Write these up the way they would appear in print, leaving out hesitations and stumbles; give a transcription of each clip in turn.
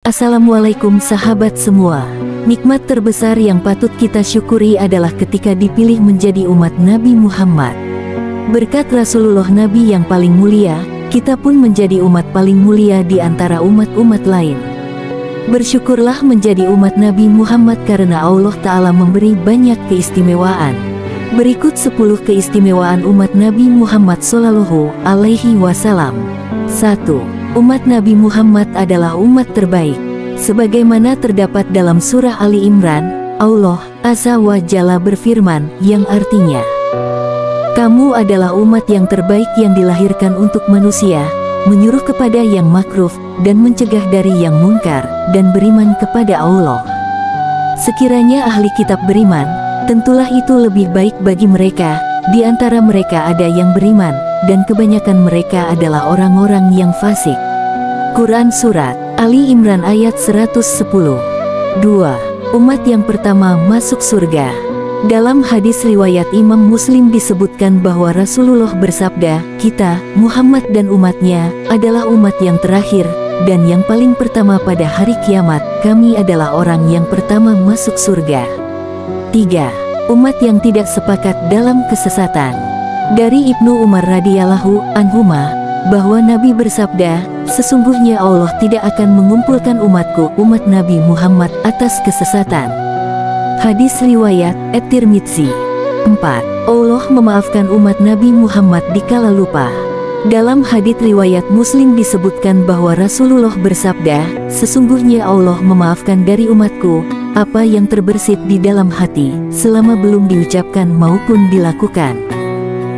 Assalamualaikum sahabat semua. Nikmat terbesar yang patut kita syukuri adalah ketika dipilih menjadi umat Nabi Muhammad. Berkat Rasulullah Nabi yang paling mulia, kita pun menjadi umat paling mulia di antara umat-umat lain. Bersyukurlah menjadi umat Nabi Muhammad karena Allah Ta'ala memberi banyak keistimewaan. Berikut 10 keistimewaan umat Nabi Muhammad Sallallahu Alaihi Wasallam. 1. Umat Nabi Muhammad adalah umat terbaik. Sebagaimana terdapat dalam surah Ali Imran, Allah Azza wa Jalla berfirman, yang artinya, "Kamu adalah umat yang terbaik yang dilahirkan untuk manusia, menyuruh kepada yang makruf, dan mencegah dari yang mungkar, dan beriman kepada Allah." Sekiranya ahli kitab beriman, tentulah itu lebih baik bagi mereka. Di antara mereka ada yang beriman, dan kebanyakan mereka adalah orang-orang yang fasik. Quran Surat Ali Imran ayat 110. 2. Umat yang pertama masuk surga. Dalam hadis riwayat Imam Muslim disebutkan bahwa Rasulullah bersabda, "Kita, Muhammad dan umatnya, adalah umat yang terakhir, dan yang paling pertama pada hari kiamat. Kami adalah orang yang pertama masuk surga." 3. Umat yang tidak sepakat dalam kesesatan. Dari Ibnu Umar radhiyallahu anhuma, bahwa Nabi bersabda, "Sesungguhnya Allah tidak akan mengumpulkan umatku, umat Nabi Muhammad, atas kesesatan." Hadis riwayat At-Tirmidzi. 4. Allah memaafkan umat Nabi Muhammad dikala lupa. Dalam hadits riwayat Muslim disebutkan bahwa Rasulullah bersabda, "Sesungguhnya Allah memaafkan dari umatku apa yang terbersit di dalam hati, selama belum diucapkan maupun dilakukan."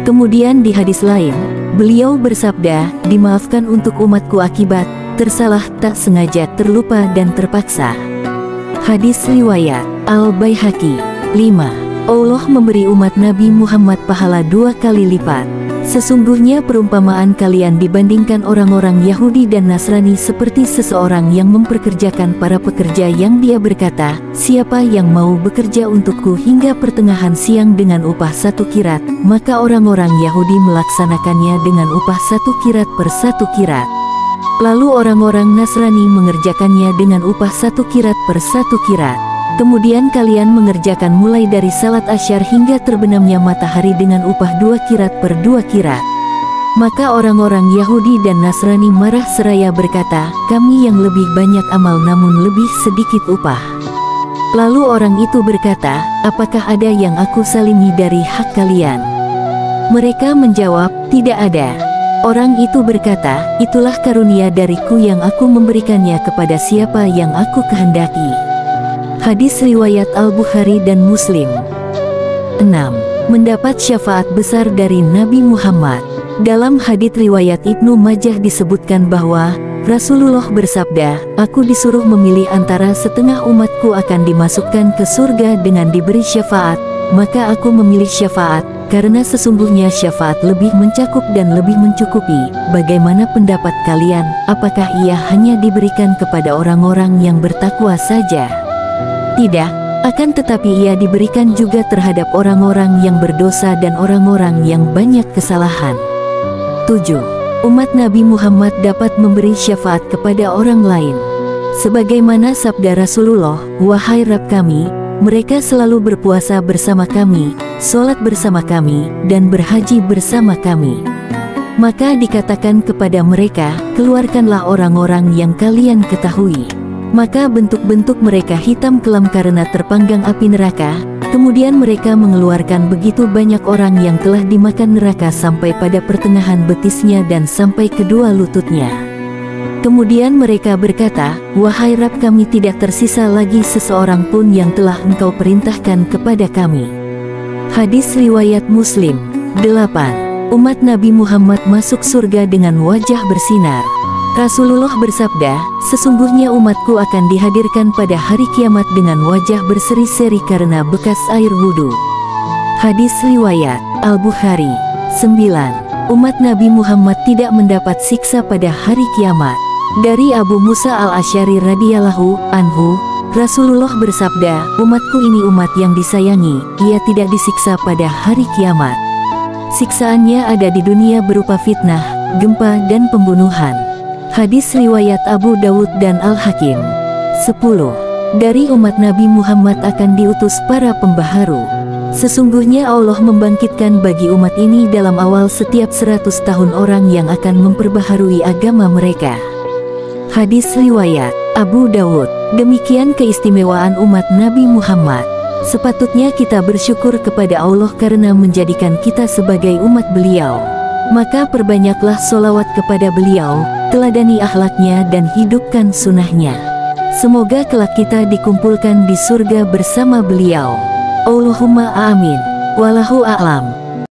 Kemudian di hadis lain, beliau bersabda, "Dimaafkan untuk umatku akibat tersalah, tak sengaja, terlupa, dan terpaksa." Hadis riwayat Al-Baihaqi. 5. Allah memberi umat Nabi Muhammad pahala 2 kali lipat. Sesungguhnya perumpamaan kalian dibandingkan orang-orang Yahudi dan Nasrani seperti seseorang yang memperkerjakan para pekerja yang dia berkata, "Siapa yang mau bekerja untukku hingga pertengahan siang dengan upah 1 kirat, maka orang-orang Yahudi melaksanakannya dengan upah 1 kirat per 1 kirat. Lalu orang-orang Nasrani mengerjakannya dengan upah 1 kirat per 1 kirat. Kemudian kalian mengerjakan mulai dari salat asyar hingga terbenamnya matahari dengan upah 2 kirat per 2 kirat. Maka orang-orang Yahudi dan Nasrani marah seraya berkata, "Kami yang lebih banyak amal namun lebih sedikit upah." Lalu orang itu berkata, "Apakah ada yang aku salimi dari hak kalian?" Mereka menjawab, "Tidak ada." Orang itu berkata, "Itulah karunia dariku yang aku memberikannya kepada siapa yang aku kehendaki." Hadis riwayat Al-Bukhari dan Muslim. 6. Mendapat syafaat besar dari Nabi Muhammad. Dalam hadits riwayat Ibnu Majah disebutkan bahwa Rasulullah bersabda, "Aku disuruh memilih antara setengah umatku akan dimasukkan ke surga dengan diberi syafaat, maka aku memilih syafaat, karena sesungguhnya syafaat lebih mencakup dan lebih mencukupi. Bagaimana pendapat kalian? Apakah ia hanya diberikan kepada orang-orang yang bertakwa saja? Tidak, akan tetapi ia diberikan juga terhadap orang-orang yang berdosa dan orang-orang yang banyak kesalahan." 7. Umat Nabi Muhammad dapat memberi syafaat kepada orang lain. Sebagaimana sabda Rasulullah, "Wahai Rabb kami, mereka selalu berpuasa bersama kami, sholat bersama kami, dan berhaji bersama kami." Maka dikatakan kepada mereka, "Keluarkanlah orang-orang yang kalian ketahui." Maka bentuk-bentuk mereka hitam kelam karena terpanggang api neraka. Kemudian mereka mengeluarkan begitu banyak orang yang telah dimakan neraka sampai pada pertengahan betisnya dan sampai kedua lututnya. Kemudian mereka berkata, "Wahai Rabb kami, tidak tersisa lagi seseorang pun yang telah Engkau perintahkan kepada kami." Hadis riwayat Muslim. 8. Umat Nabi Muhammad masuk surga dengan wajah bersinar. Rasulullah bersabda, "Sesungguhnya umatku akan dihadirkan pada hari kiamat dengan wajah berseri-seri karena bekas air wudhu." Hadis riwayat Al-Bukhari. 9. Umat Nabi Muhammad tidak mendapat siksa pada hari kiamat. Dari Abu Musa al-Asy'ari radhiyallahu anhu, Rasulullah bersabda, "Umatku ini umat yang disayangi, ia tidak disiksa pada hari kiamat. Siksaannya ada di dunia berupa fitnah, gempa, dan pembunuhan." Hadis riwayat Abu Dawud dan Al-Hakim. 10. Dari umat Nabi Muhammad akan diutus para pembaharu. Sesungguhnya Allah membangkitkan bagi umat ini dalam awal setiap 100 tahun orang yang akan memperbaharui agama mereka. Hadis riwayat Abu Dawud. Demikian keistimewaan umat Nabi Muhammad. Sepatutnya kita bersyukur kepada Allah karena menjadikan kita sebagai umat beliau. Maka perbanyaklah sholawat kepada beliau, teladani akhlaknya dan hidupkan sunnahnya. Semoga kelak kita dikumpulkan di surga bersama beliau. Allahumma amin. Wallahu a'lam.